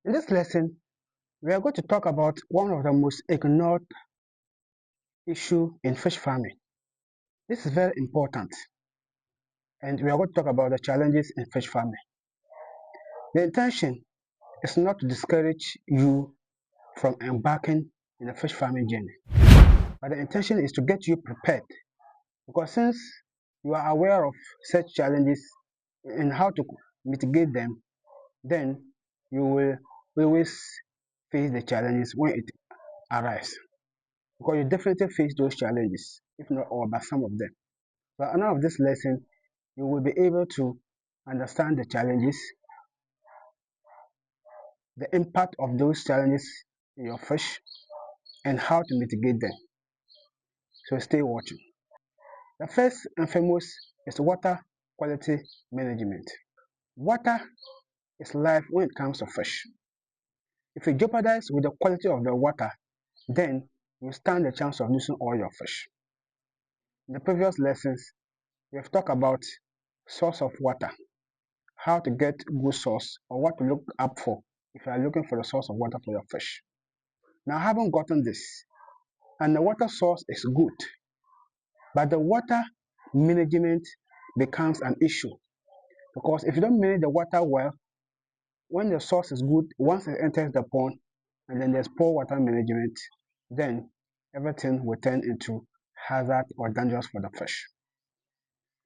In this lesson, we are going to talk about one of the most ignored issues in fish farming. This is very important, and we are going to talk about the challenges in fish farming. The intention is not to discourage you from embarking in a fish farming journey, but the intention is to get you prepared, because since you are aware of such challenges and how to mitigate them, then you will always face the challenges when it arises. Because you definitely face those challenges, if not all, but some of them. But at the end of this lesson, you will be able to understand the challenges, the impact of those challenges in your fish, and how to mitigate them. So stay watching. The first and foremost is water quality management. Water is life when it comes to fish. If you jeopardize with the quality of the water, then you stand the chance of losing all your fish. In the previous lessons, we have talked about source of water, how to get good source, or what to look up for if you are looking for the source of water for your fish. Now, having gotten this, and the water source is good, but the water management becomes an issue, because if you don't manage the water well, when the source is good, once it enters the pond and then there's poor water management, then everything will turn into hazard or dangerous for the fish.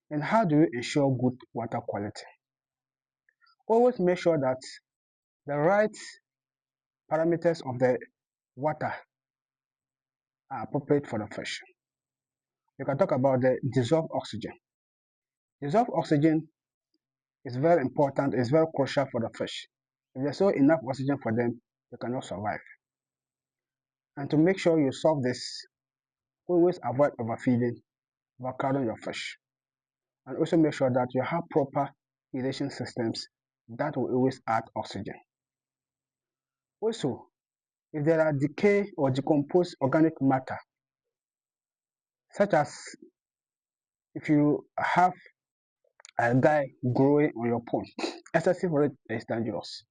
And how do you ensure good water quality? Always make sure that the right parameters of the water are appropriate for the fish. You can talk about the dissolved oxygen. Dissolved oxygen is very important, it's very crucial for the fish. If there's not enough oxygen for them, they cannot survive. And to make sure you solve this, always avoid overfeeding, overcrowding your fish. And also make sure that you have proper aeration systems that will always add oxygen. Also, if there are decay or decomposed organic matter, such as if you have a guy growing on your pond, excessive rate is dangerous.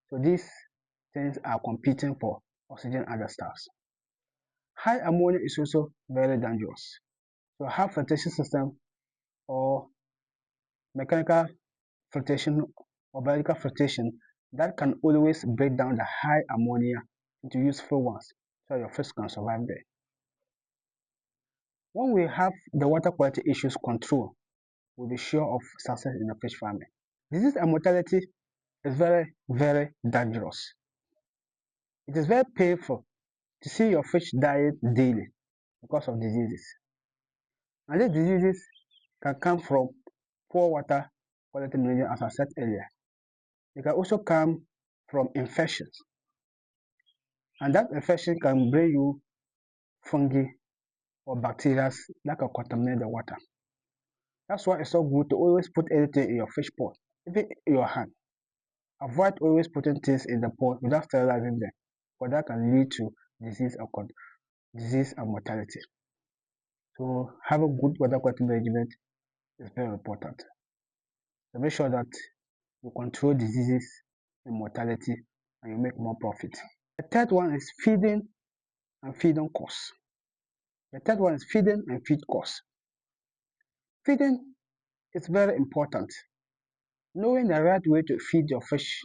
So these things are competing for oxygen and other stuffs. High ammonia is also very dangerous. So have filtration system or mechanical filtration or biological filtration that can always break down the high ammonia into useful ones so your fish can survive there. When we have the water quality issues controlled, we'll be sure of success in the fish farming. Disease and mortality is very, very dangerous. It is very painful to see your fish dying daily because of diseases. And these diseases can come from poor water quality management, as I said earlier. They can also come from infections. And that infection can bring you fungi or bacteria that can contaminate the water. That's why it's so good to always put anything in your fish pot, even in your hand. Avoid always putting things in the pot without sterilizing them, because that can lead to disease and mortality. So having good water quality management is very important. So make sure that you control diseases and mortality and you make more profit. The third one is feeding and feeding costs. The third one is feeding and feed costs. Feeding is very important. Knowing the right way to feed your fish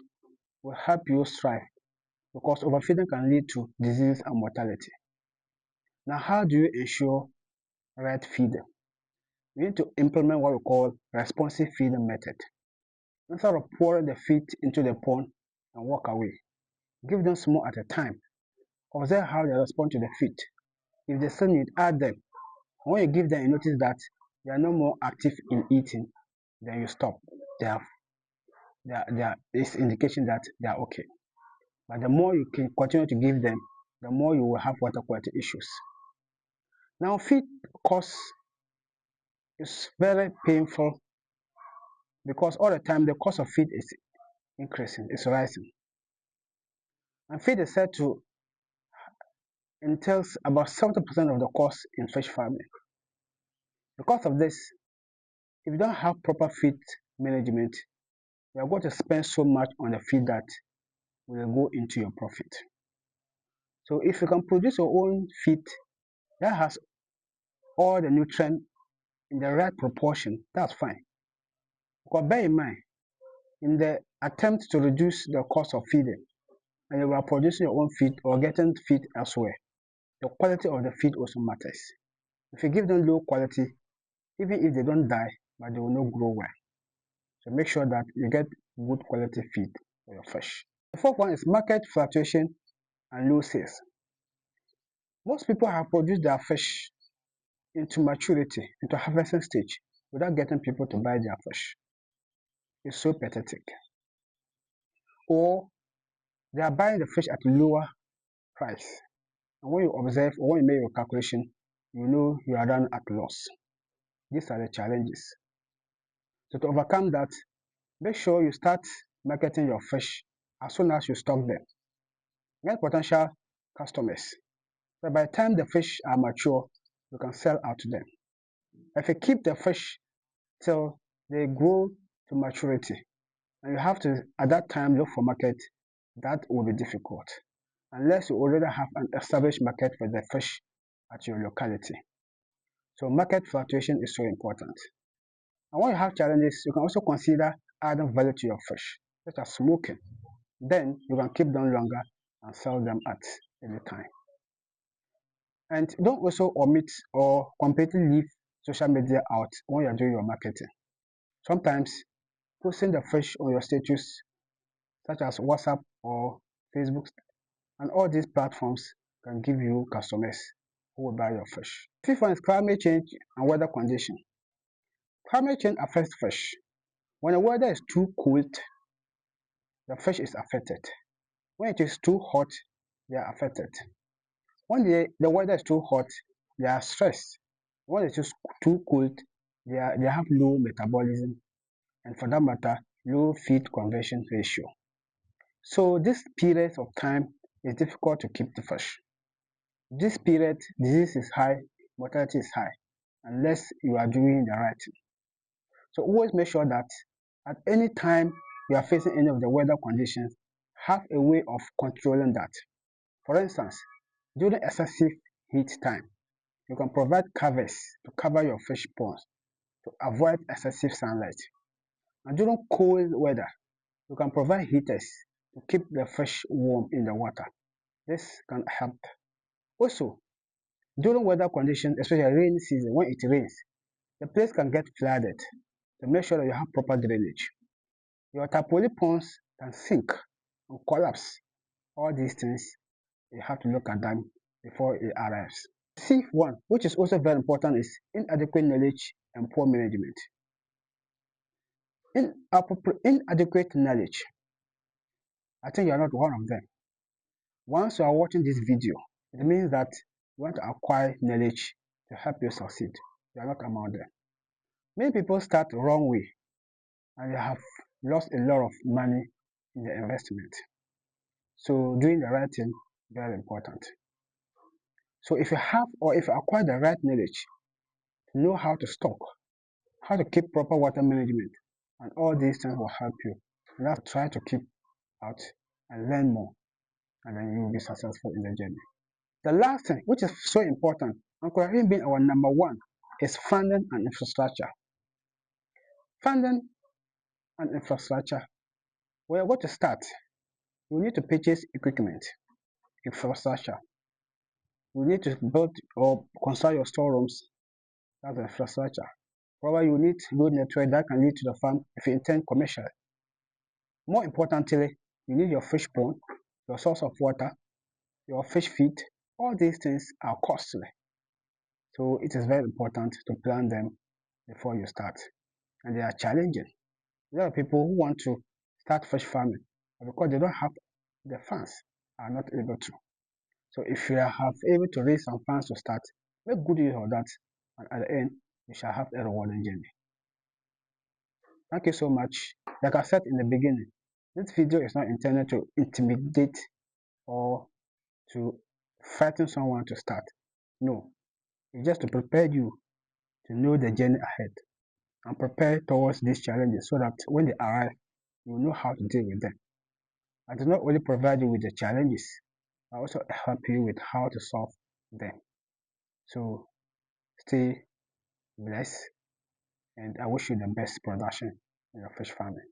will help you thrive, because overfeeding can lead to disease and mortality. Now, how do you ensure right feeding? You need to implement what we call responsive feeding method. Instead of pouring the feed into the pond and walk away, give them small at a time. Observe how they respond to the feed. If they still need, add them. When you give them, you notice that they are no more active in eating, then you stop. It's indication that they are okay. But the more you can continue to give them, the more you will have water quality issues. Now, feed cost is very painful, because all the time the cost of feed is increasing, it's rising. And feed is said to entails about 70% of the cost in fish farming. Because of this, if you don't have proper feed management, you are going to spend so much on the feed that will go into your profit. So if you can produce your own feed that has all the nutrients in the right proportion, that's fine. But bear in mind, in the attempt to reduce the cost of feeding, and you are producing your own feed or getting feed elsewhere, the quality of the feed also matters. If you give them low quality, even if they don't die, but they will not grow well. So make sure that you get good quality feed for your fish. The fourth one is market fluctuation and low sales. Most people have produced their fish into maturity, into harvesting stage, without getting people to buy their fish. It's so pathetic. Or they are buying the fish at a lower price. And when you observe or when you make your calculation, you know you are done at loss. These are the challenges. So to overcome that, make sure you start marketing your fish as soon as you stock them. Get potential customers. So by the time the fish are mature, you can sell out to them. If you keep the fish till they grow to maturity, and you have to at that time look for market, that will be difficult unless you already have an established market for the fish at your locality. So market fluctuation is so important. And when you have challenges, you can also consider adding value to your fish, such as smoking. Then you can keep them longer and sell them at any time. And don't also omit or completely leave social media out when you're doing your marketing. Sometimes posting the fish on your status, such as WhatsApp or Facebook, and all these platforms can give you customers who will buy your fish. Fifth one is climate change and weather condition. Climate change affects fish. When the weather is too cold, the fish is affected. When it is too hot, they are affected. When the weather is too hot, they are stressed. When it is too cold, they have low metabolism and for that matter, low feed conversion ratio. So this period of time is difficult to keep the fish. This period, disease is high, mortality is high, unless you are doing the right thing. So always make sure that at any time you are facing any of the weather conditions, have a way of controlling that. For instance, during excessive heat time, you can provide covers to cover your fish ponds to avoid excessive sunlight. And during cold weather, you can provide heaters to keep the fish warm in the water. This can help. Also, during weather conditions, especially rainy season, when it rains, the place can get flooded. So make sure that you have proper drainage. Your tapoli ponds can sink and collapse. All these things, you have to look at them before it arrives. Fifth one, which is also very important, is inadequate knowledge and poor management. Inadequate knowledge, I think you are not one of them. Once you are watching this video, it means that you want to acquire knowledge to help you succeed. You are not among them. Many people start the wrong way and they have lost a lot of money in the investment. So doing the right thing, very important. So if you have or if you acquire the right knowledge, to know how to stock, how to keep proper water management, and all these things will help you. You have to try to keep out and learn more, and then you will be successful in the journey. The last thing, which is so important, and could have even been our number one, is funding and infrastructure. Funding and infrastructure. We are going to start. You need to purchase equipment, infrastructure. You need to build or construct your storerooms. That's infrastructure. Probably you need road network that can lead to the farm if you intend commercial. More importantly, you need your fish pond, your source of water, your fish feed. All these things are costly. So it is very important to plan them before you start. And they are challenging. There are people who want to start fish farming, but because they don't have the funds, are not able to. So if you have able to raise some funds to start, make good use of that, and at the end, you shall have a rewarding journey. Thank you so much. Like I said in the beginning, this video is not intended to intimidate or to frighten someone to start. No, it's just to prepare you to know the journey ahead and prepare towards these challenges so that when they arrive, you know how to deal with them. I do not only provide you with the challenges, I also help you with how to solve them. So stay blessed, and I wish you the best production in your fish farming.